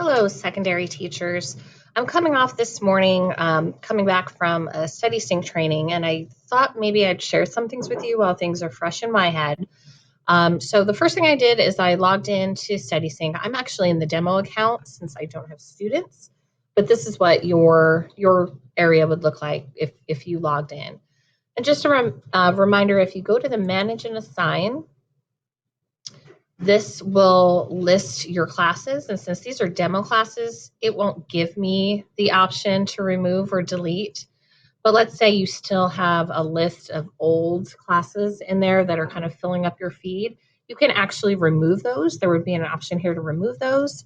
Hello, secondary teachers. I'm coming off this morning, coming back from a StudySync training, and I thought maybe I'd share some things with you while things are fresh in my head. So the first thing I did is I logged into StudySync. I'm actually in the demo account since I don't have students, but this is what your area would look like if you logged in. And just a reminder, if you go to the Manage and Assign, this will list your classes, and since these are demo classes, it won't give me the option to remove or delete. But let's say you still have a list of old classes in there that are kind of filling up your feed. You can actually remove those. There would be an option here to remove those.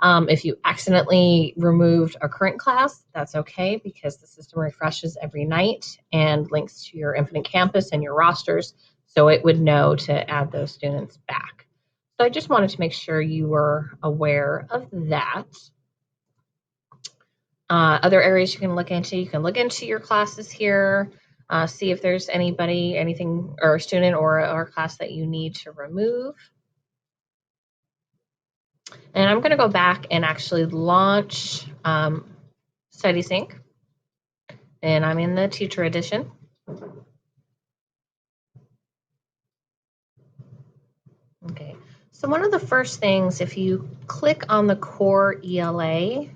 If you accidentally removed a current class, that's okay because the system refreshes every night and links to your Infinite Campus and your rosters, so it would know to add those students back. So I just wanted to make sure you were aware of that. Other areas you can look into your classes here, see if there's anything, or a student or a class that you need to remove. And I'm going to go back and actually launch StudySync, and I'm in the teacher edition. Okay, so one of the first things, if you click on the core ELA,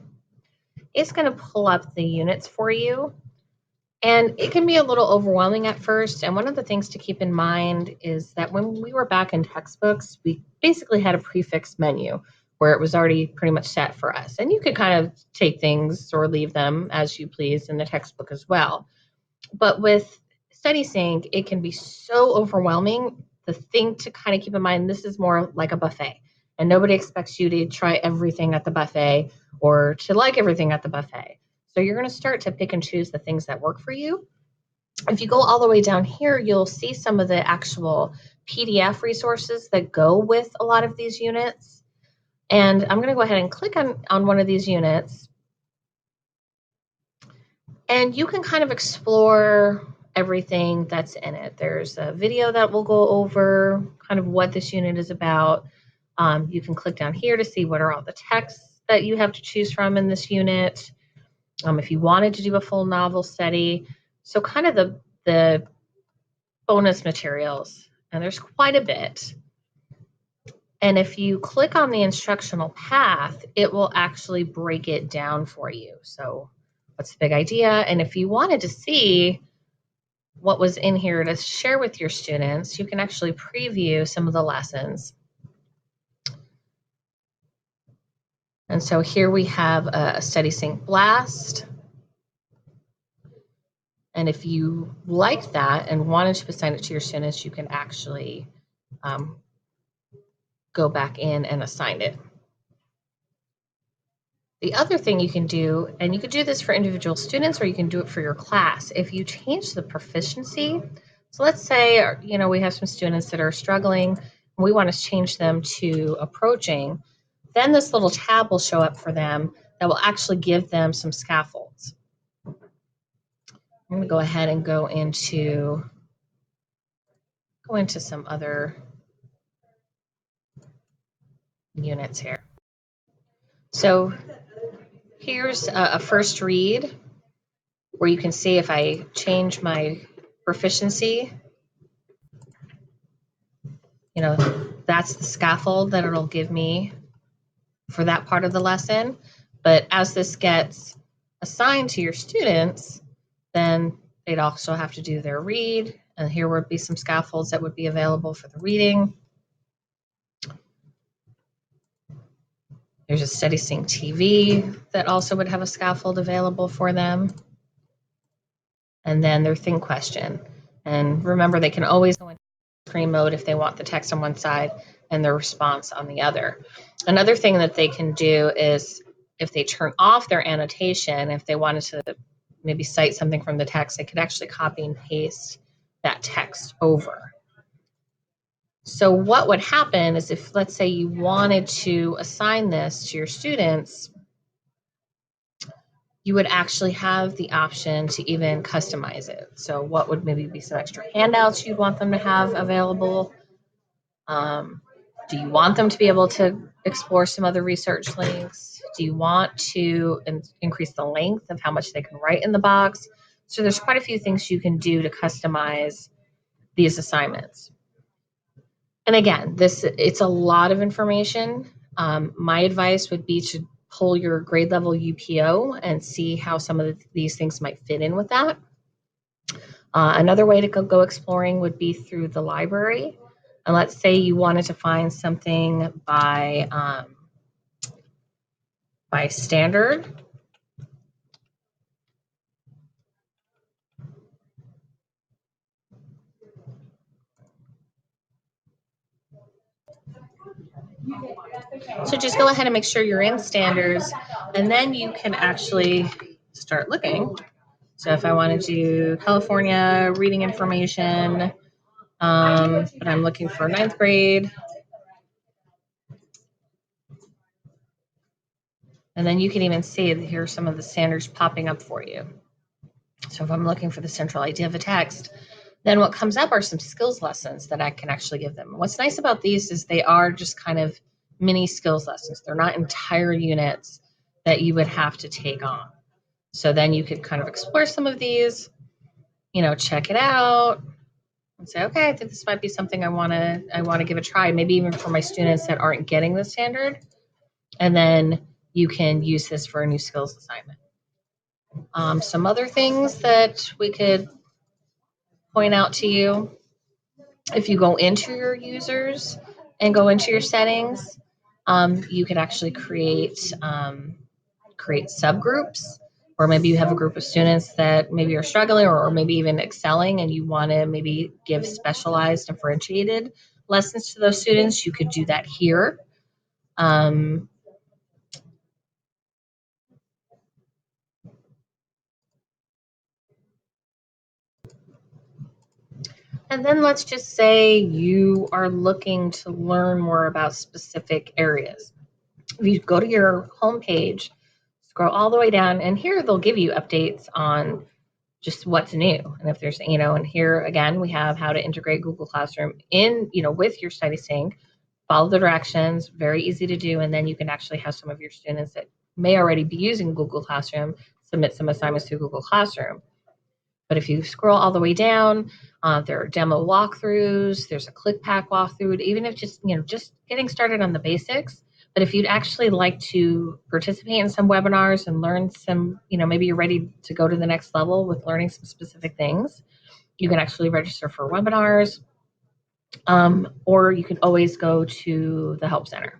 it's going to pull up the units for you. And it can be a little overwhelming at first. And one of the things to keep in mind is that when we were back in textbooks, we basically had a prefix menu where it was already pretty much set for us. And you could kind of take things or leave them as you please in the textbook as well. But with StudySync, it can be so overwhelming. The thing to kind of keep in mind, this is more like a buffet. And nobody expects you to try everything at the buffet or to like everything at the buffet. So you're going to start to pick and choose the things that work for you. If you go all the way down here, you'll see some of the actual PDF resources that go with a lot of these units. And I'm going to go ahead and click on one of these units. And you can kind of explore everything that's in it. There's a video that will go over kind of what this unit is about. You can click down here to see what are all the texts that you have to choose from in this unit. If you wanted to do a full novel study. So kind of the bonus materials, and there's quite a bit. And if you click on the instructional path, it will actually break it down for you. So what's the big idea? And if you wanted to see what was in here to share with your students, you can actually preview some of the lessons. And so here we have a StudySync Blast. And if you liked that and wanted to assign it to your students, you can actually go back in and assign it. The other thing you can do, and you could do this for individual students or you can do it for your class, if you change the proficiency. So let's say, we have some students that are struggling, and we want to change them to approaching, then this little tab will show up for them that will actually give them some scaffolds. I'm going to go ahead and go into some other units here. So here's a first read where you can see if I change my proficiency, that's the scaffold that it'll give me for that part of the lesson. But as this gets assigned to your students, then they'd also have to do their read. And here would be some scaffolds that would be available for the reading. There's a StudySync TV that also would have a scaffold available for them. And then their think question. And remember, they can always go into screen mode if they want the text on one side and the response on the other. Another thing that they can do is if they turn off their annotation, if they wanted to maybe cite something from the text, they could actually copy and paste that text over. So what would happen is if, let's say, you wanted to assign this to your students, you would actually have the option to even customize it. So what would maybe be some extra handouts you'd want them to have available? Do you want them to be able to explore some other research links? Do you want to increase the length of how much they can write in the box? So there's quite a few things you can do to customize these assignments. And again, it's a lot of information. My advice would be to pull your grade level UPO and see how some of these things might fit in with that. Another way to go exploring would be through the library. And let's say you wanted to find something by standard. So just go ahead and make sure you're in standards, and then you can actually start looking. So if I want to do California reading information, but I'm looking for 9th grade, and then you can even see that here are some of the standards popping up for you. So if I'm looking for the central idea of a text, then what comes up are some skills lessons that I can actually give them. What's nice about these is they are just kind of mini skills lessons. They're not entire units that you would have to take on. So then you could kind of explore some of these, check it out and say, okay, I think this might be something I want to give a try, maybe even for my students that aren't getting the standard. And then you can use this for a new skills assignment. Some other things that we could point out to you, if you go into your users and go into your settings, you could actually create subgroups, or maybe you have a group of students that maybe are struggling or maybe even excelling, and you want to maybe give specialized, differentiated lessons to those students. You could do that here. And then let's just say you are looking to learn more about specific areas. If you go to your homepage, scroll all the way down, and here they'll give you updates on just what's new. And if there's, and here again, we have how to integrate Google Classroom in, with your StudySync. Follow the directions, very easy to do. And then you can actually have some of your students that may already be using Google Classroom submit some assignments through Google Classroom. But if you scroll all the way down, there are demo walkthroughs, there's a ClickPack walkthrough, even if just getting started on the basics. But if you'd actually like to participate in some webinars and learn some, maybe you're ready to go to the next level with learning some specific things, you can actually register for webinars, or you can always go to the Help Center.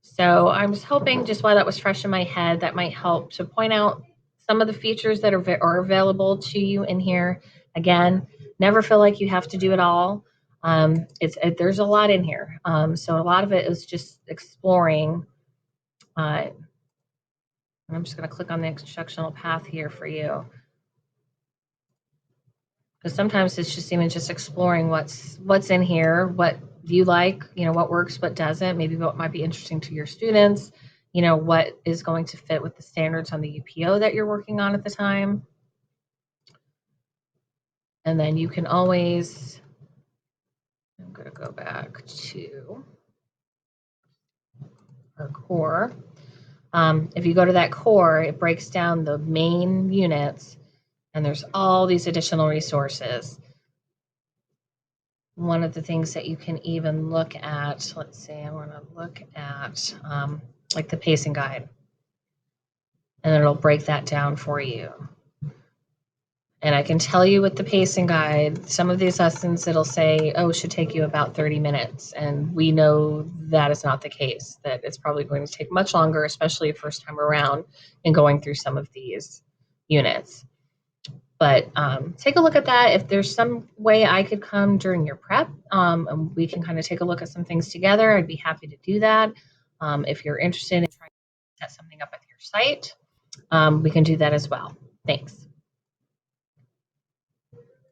So I was hoping, just while that was fresh in my head, that might help to point out some of the features that are available to you in here. Again, never feel like you have to do it all. There's a lot in here. So a lot of it is just exploring. I'm just going to click on the instructional path here for you, because sometimes it's just even just exploring what's in here, what do you like, what works, what doesn't, maybe what might be interesting to your students, what is going to fit with the standards on the UPO that you're working on at the time. And then you can always, I'm going to go back to our core. If you go to that core, it breaks down the main units, and there's all these additional resources. One of the things that you can even look at, let's see, I want to look at like the pacing guide, and it'll break that down for you. And I can tell you with the pacing guide, some of these lessons, it'll say, oh, it should take you about 30 minutes. And we know that is not the case, that it's probably going to take much longer, especially first time around in going through some of these units. But take a look at that. If there's some way I could come during your prep, and we can kind of take a look at some things together, I'd be happy to do that. If you're interested in trying to set something up at your site, we can do that as well. Thanks.